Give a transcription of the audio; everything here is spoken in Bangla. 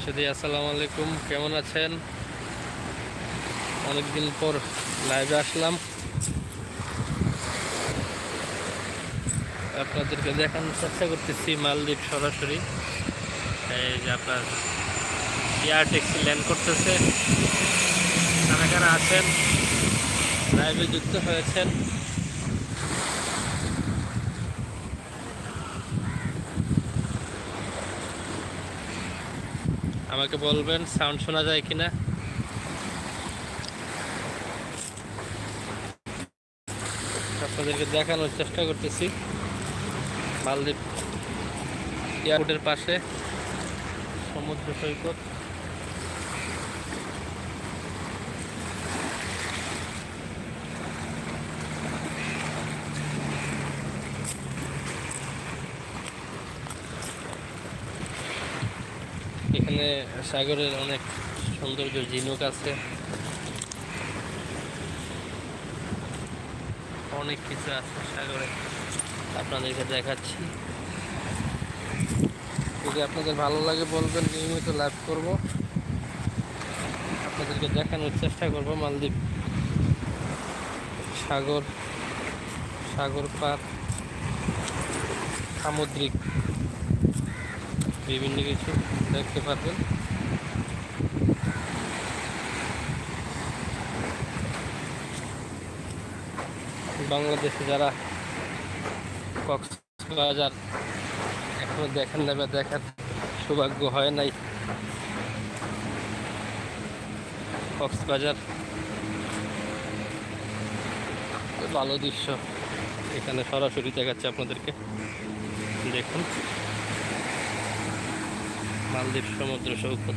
রাশেদি, আসসালামু আলাইকুম। কেমন আছেন? অনেকদিন পর লাইভে আসলাম, আপনাদেরকে দেখানোর চেষ্টা করতেছি মালদ্বীপ সরাসরি। এই যে আপনার এয়ার ট্যাক্সি ল্যান্ড করতেছে। কারা কারা আছেন, লাইভে যুক্ত হয়েছেন, আমাকে বলবেন সাউন্ড শোনা যায় কিনা। আপনাদেরকে দেখানোর চেষ্টা করতেছি মালদ্বীপ এয়ারপোর্টের পাশে সমুদ্র সৈকত। এখানে সাগরের অনেক সৌন্দর্য ঝিনুক আছে, অনেক কিছু আছে সাগরে, আপনাদেরকে দেখাচ্ছি। যদি আপনাদের ভালো লাগে বলবেন, নিয়মিত লাইভ করব, আপনাদেরকে দেখানোর চেষ্টা করব মালদ্বীপ সাগর, সাগর পার, সামুদ্রিক বিভিন্ন কিছু দেখতে পারবেন। বাংলাদেশে যারা কক্সবাজার এখনো দেখেন না বা দেখার সৌভাগ্য হয় নাই, কক্সবাজার ভালো দৃশ্য এখানে সরাসরি দেখাচ্ছে আপনাদেরকে। দেখুন মালদ্বীপ সমুদ্র সৈকত।